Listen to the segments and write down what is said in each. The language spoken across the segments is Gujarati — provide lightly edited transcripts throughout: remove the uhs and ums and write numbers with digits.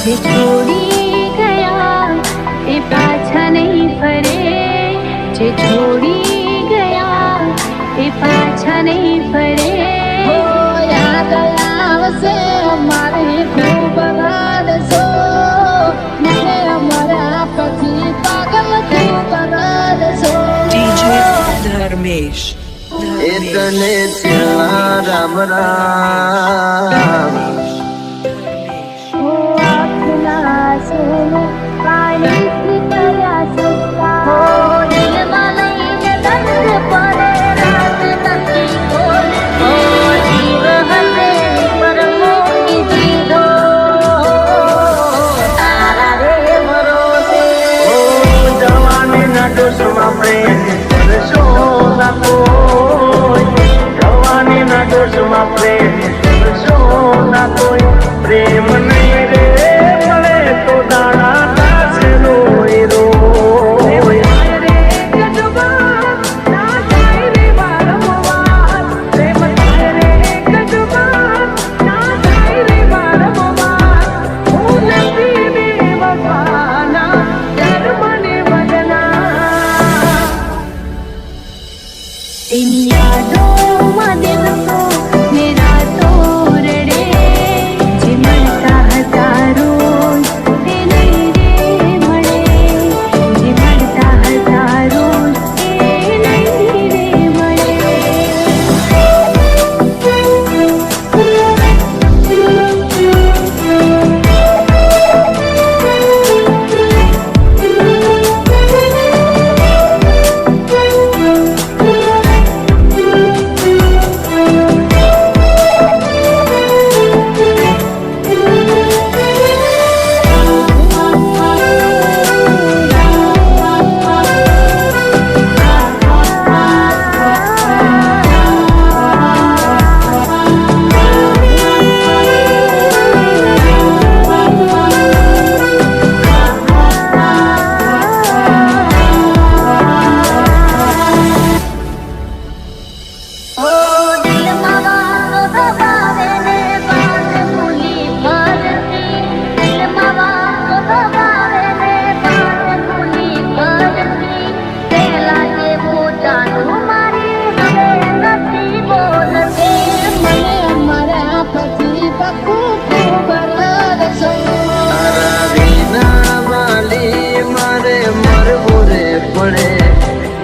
જે છોડી ગયા એ પાછા નહીં ફરે, જે છોડી ગયા એ પાછા નહીં ફરે. યાદ આવશે અમારે ખૂબ રડશો, મને અમારા પછી પાગલ ખૂબ રડશો. ધર્મેશ તને ત્યાં રામ રામ પાણીથી કર્યા સસ્તા, દિલમાં લઈને દર્દ પડે રાત નથી ખોલતી. જીવ હશે પર મૂકી દીધો તારા રે ભરોસે. જવાનીના દોષમાં પ્રેમ કરશો ના કોઈ, જવાનીના દોષમાં પ્રેમ કરશો ના કોઈ. પ્રેમ નહીં રે મળે તો દાણા થશે રોય રોય. તેની યાદોમાં દિવસો ને રાતો રડે, જે મળતા હતા રોજ તે નહીં રે મળે, જે મળતા હતા રોજ તે નહીં રે મળે.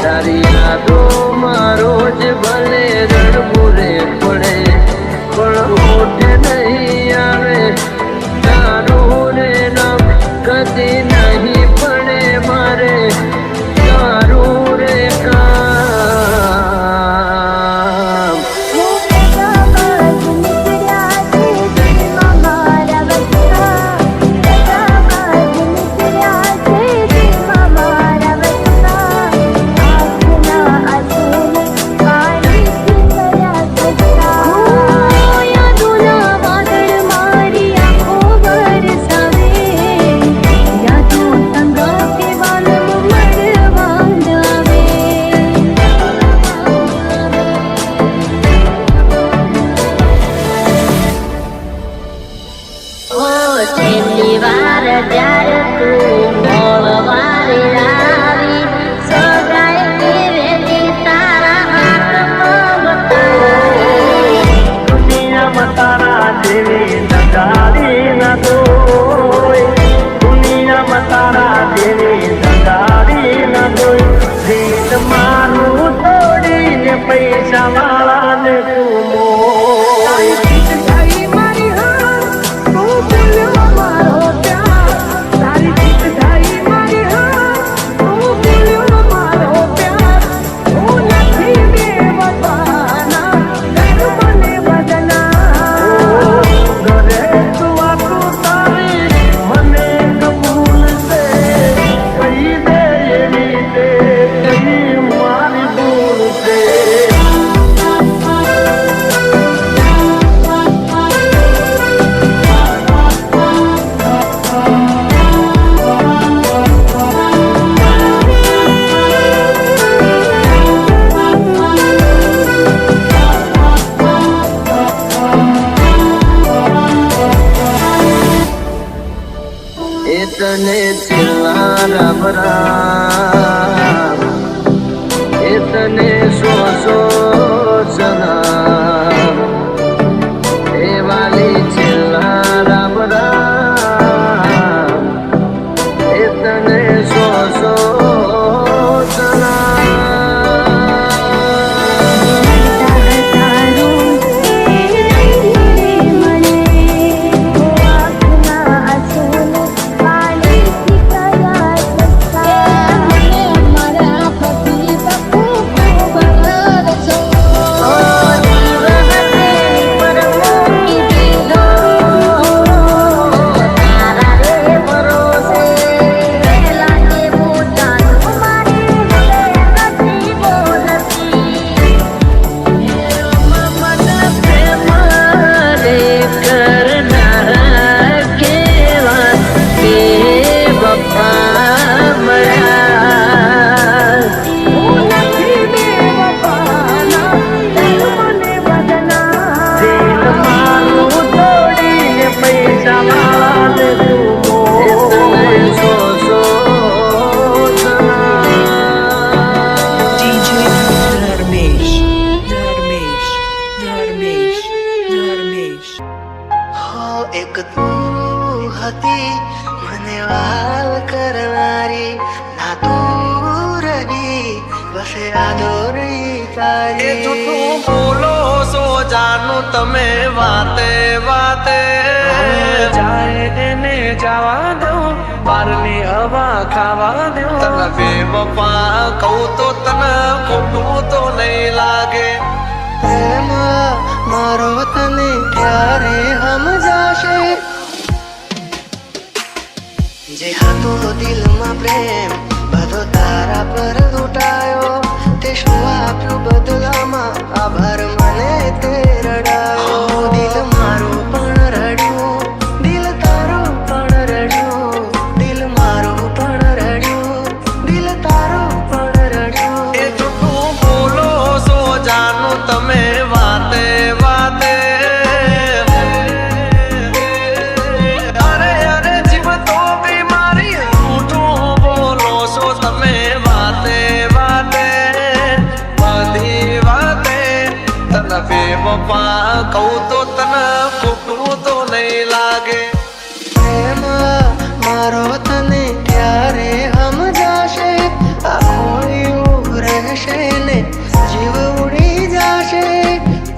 તારી યાદોમાં રોજ ભલે રડવું રે પડે, પણ ઓઠે નહીં આવે તારું રે નામ કદી નહીં પડે મારે તારું રે કામ. છેલ્લી વાર જ્યારે તું મોળવારે આવી, સગાઈ કેવેલી તારા હાથમાં બતાવી. દુનિયામાં તારા જેવી નગારી ન કોઈ, દુનિયામાં તારા જેવી નગારી ન કોઈ. રીત મારું તોડીને પૈસા વાળાને તું મોય. મારી તને છેલ્લા રામ રામ, એ તને સો સલામ, એ વાલી છેલ્લા રામ રામ, એ તને સો એક તું હતી મને વાલ કરનારી, ના તું રહી બસ યાદોરી તારી. જૂઠું બોલો છો જાનું તમે વાતે વાતે, જાય એને જવા દઉં, બારની હવા ખાવા દઉં. તને બેવફા કહું તો તને ખોટું તો નહીં લાગે. પ્રેમ મારો તને ક્યારે સમજાશે, જે હતો દિલમાં પ્રેમ બધો તારા પર લૂંટાયો. તે શું આપ્યું બદલામાં, આભાર મને તે રડાયો. દિલ મારું પણ રડ્યું, દિલ તારું પણ રડ્યું, દિલ મારું પણ રડ્યું, દિલ તારું પણ રડ્યું. એ જૂઠું બોલો છો જાનું તમે વાતે વાતે, અરે અરે જીવ તો બીમારી. જૂઠું બોલો છો તમે વાતે વાતે, બધી વાતે. તને બેવફા કહું તો તને ખોટું તો નહીં લાગે. પ્રેમ મારો તને ક્યારે સમજાશે, આ ખોયું રહેશે ને જીવ ઉડી જશે,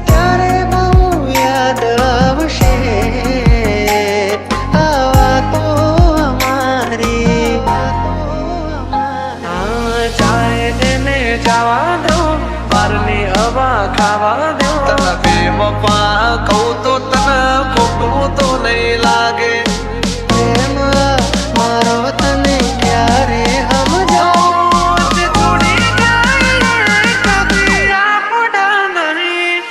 ત્યારે બહુ યાદ આવશે આ વાતો અમારી. જાય એને જવા દઉં, બારની હવા ખાવા દઉં. તને બેવફા કહું તો તને ખોટું તો નહીં લાગે. પ્રેમ મારો તને ક્યારે સમજાશે, છોડી જાય કદી આપણા નહીં.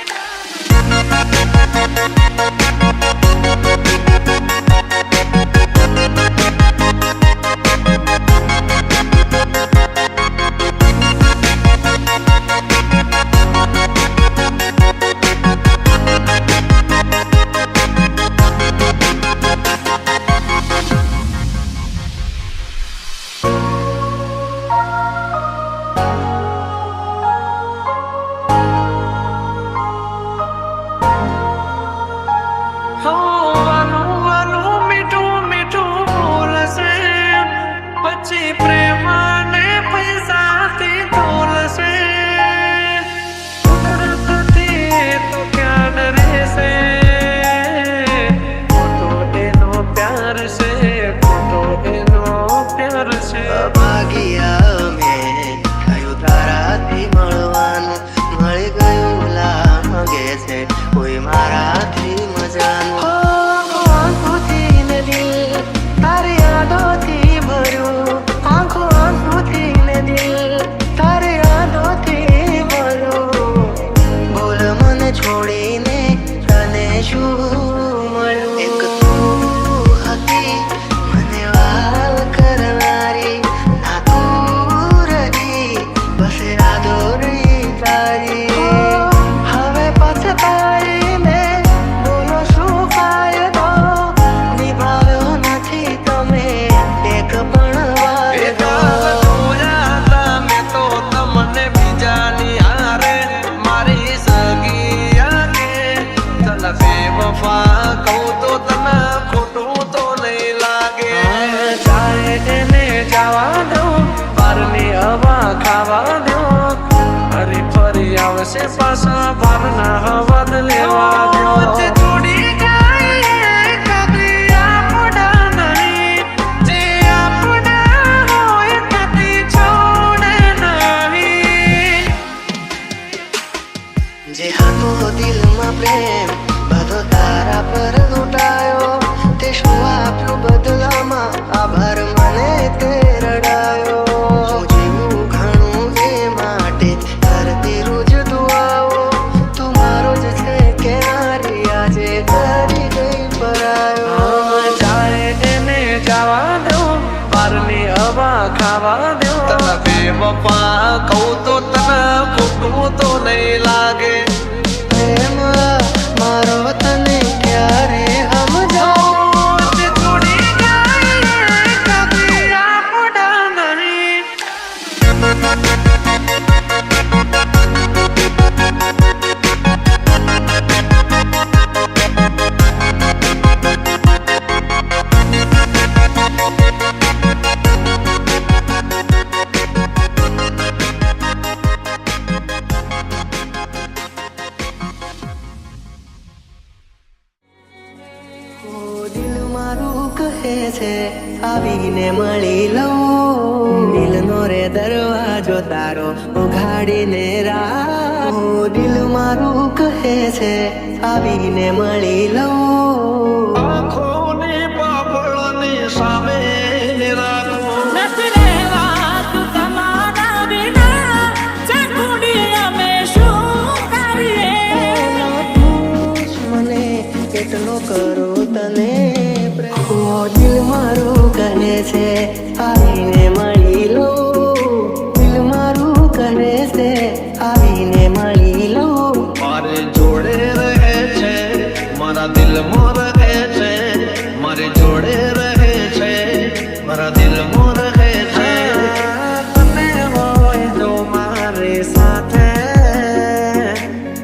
દિલ તને બેવફા કહું તો તને ખોટું તો નહીં લાગે. પ્રેમ મારો તને ક્યારે સમજાવું? તે છોડી જાય કદી આપણા નહીં. દિલ મારું કહે છે આવીને મળી લઉં. દિલનો રે દરવાજો તારો ઉઘાડીને રાખ. દિલ મારું કહે છે આવીને મળી લઉં. આંખોની પાપડની સામે રાખો. નથી રહેવાતું તમારા વિના, ચકુડી અમે શું કરીએ? મને કેટલો કરો તને પ્રેમ. દિલ મારું કહે છે આવીને મળી લઉં. દિલ મારું કહે છે આવીને મળી લઉં. મારે જોડે રહે છે, મારા દિલમાં રહે છે. મારે જોડે રહે છે, મારા દિલમાં રહે છે. તમે હોય જો મારી સાથે,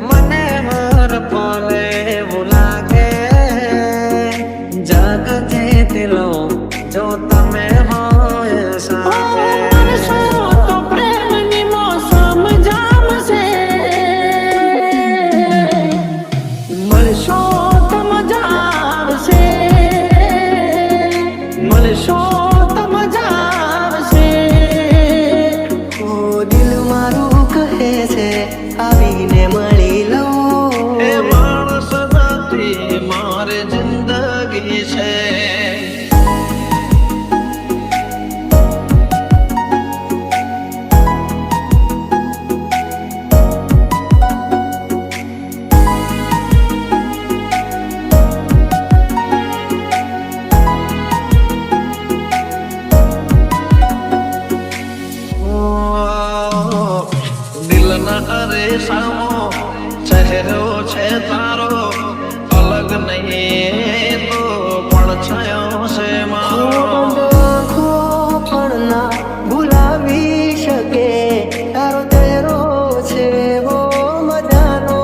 મને હર પલે એવું લાગે. જગથી દિલો જો તમે હોય સાથે. મનસો તો પ્રેમની મોસમ જામશે, મળશો તો મજા આવશે, મળશો તો મજા આવશે. દિલ મારું કહે છે આવીને મળી લઉં. એ માણસ નથી મારી જિંદગી છે. દિલના અરેસામો ચહેરો છે તારો, અલગ નહીં તો પણ છયો છે મારો. આંખો પણ ના ભૂલાવી શકે તારો ચહેરો છે એવો મજાનો.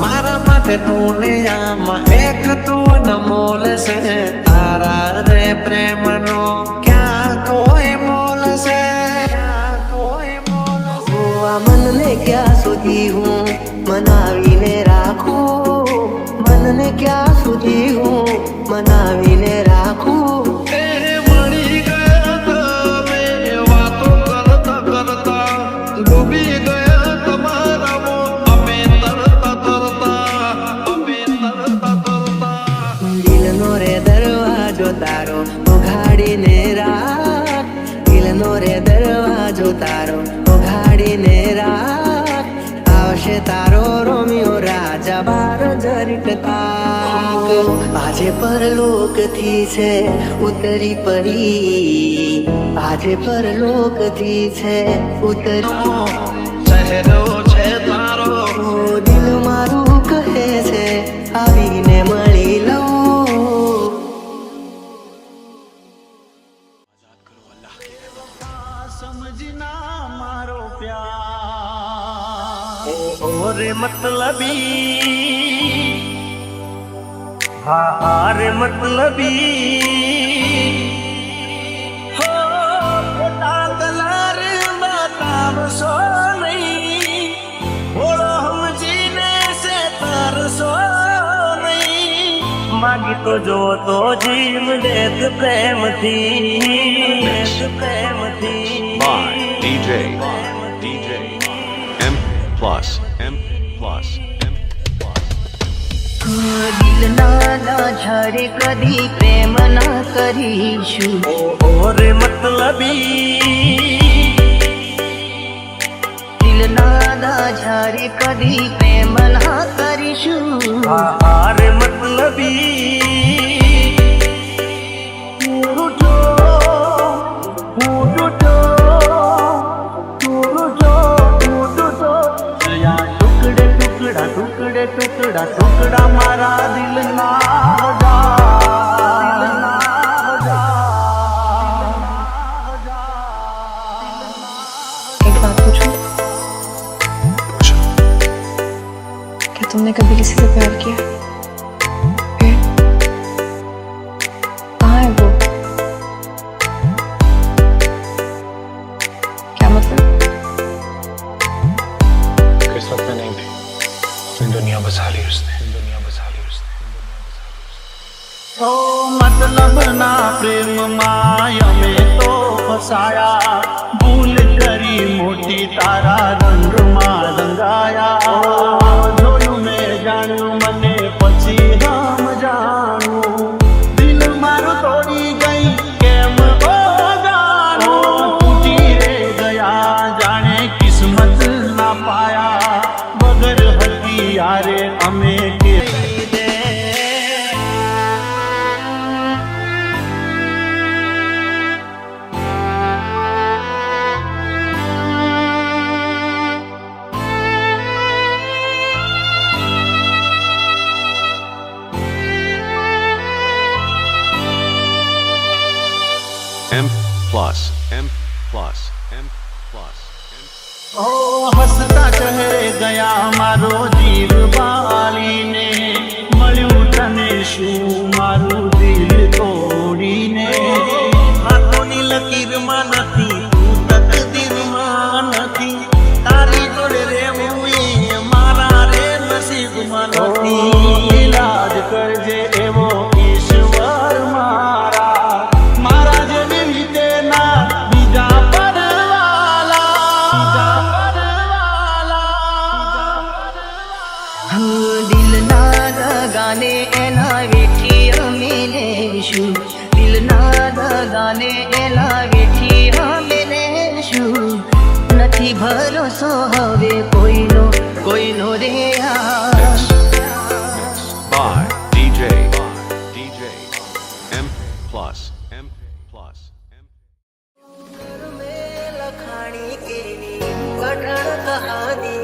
મારા માટે દુનિયામાં એક તું અનમોલ છે. તારા રે પ્રેમનો ક્યાં કોઈ મોલ છે? ક્યાં કોઈ મોલ છે? આ મનને ક્યાં સુધી હું મનાવીને રાખું? મનને ક્યાં સુધી હું મનાવીને રાખું? એ મળી ગયા તમે વાતો કરતા કરતા, ડૂબી ગયા તમારામાં અમે તરતા તરતા, અમે તરતા તરતા. દિલનો રે દરવાજો તારો ઉઘાડીને રાખ. દિલનો રે દરવાજો તારો ઉઘાડીને રાખ. આવશે તારો રોમિયો રાજા બાર જરીક તાક. આજે પરલોકથી છે ઉતરી પડી. આજે પરલોકથી છે ઉતરી. ચહેરો છે તારો, દિલ મારું કહે છે આવીને મળી લઉં. સમજના મારો પ્યાર. ઓરે મતલબી, હા રે મતલબી. હો ખોટા કલર બતાવશો નહીં, ભોળો સમજીને છે તારશો નહીં. માગી તો જો તો જીવ દેત પ્રેમથી, પ્રેમથી. by DJ M plus. દિલ ના ઝરે કદી પ્રેમ ના કરીશું. ઓરે મતલબી, દિલ ના ઝરે કદી પ્રેમ ના કરીશું. રે મતલબી. ઓ મતલબના પ્રેમમાં અમે તો ફસાયા, ભૂલ કરી મોટી તારા રંગમાં રંગાયા. જોયું મેં જાણ્યું મને પછી રામ જાણું, દિલ મારું તોડી ગઈ કેમ ઓ જાણું. તૂટી રે ગયા જાણે કિસ્મત ના પાયા, વગર હતી યારે અમે કે M plus M plus M plus M. ઓ હસતા ચહેરે ગયા મારો જીવ બાળીને, મળ્યું તને શું મારું દિલ તોડીને. હાથોની લકીરમાં નથી, તું તકદીરમાં નથી, તારી જોડે રહેવું એ મારા રે નસીબમાં નથી. ઇલાજ કરજે એવો ઈશ્વર મારા, મારા જેવી રીતે ના બીજા દિલના દગાને એના વેઠી અમે લેશું, દિલના દગાને એના વેઠી અમે લેશું. નથી ભરોસો હવે કોઈનો રે યાર. By DJ M plus M plus M. में लखाणी केवी पठाण कहानी,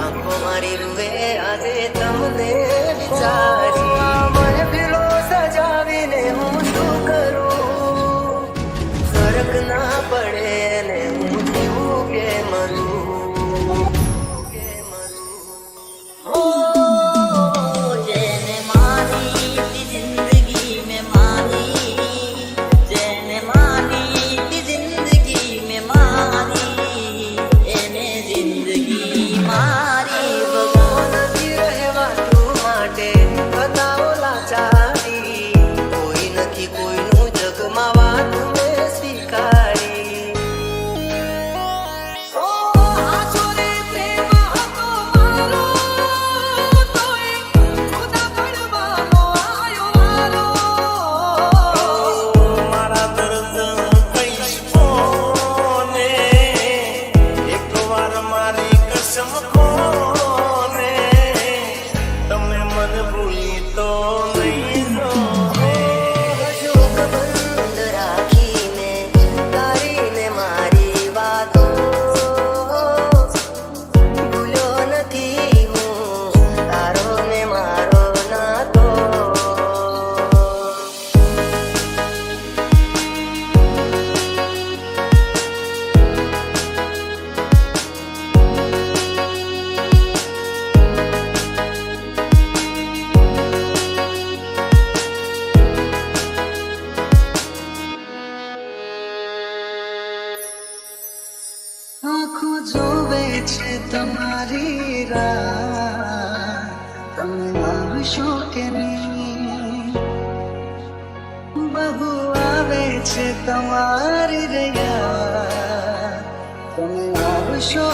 आंखों मारी रुवे આજે તમને વિચારી. મહેફિલો સજાવીને હું શું કરું, ફરક ના પડે ને હું જીવું કે મરું, કે મરું. જેને માની જિંદગી में मानी, જેને માની જિંદગી में मानी, એને જિંદગી મારી. નથી રહેવાતું માટે બતાવો લાચારી, કોઈ નથી કોઈનું જગમાં વાત મેં સ્વીકારી. મારા દર્દ કહીશ કોને, એક વાર મારી કસમ કોને, તમે મને ભૂલી તો નહીં અશોક બંધ રાખીને તારીને મારી વાતો, ભૂલ્યો નથી હું તારો ને મારો નાતો. આંખો જોવે છે તમારી રાહ, તમે આવશો કે નહીં. બહુ આવે છે તમારી રહ્યા, તમે આવશો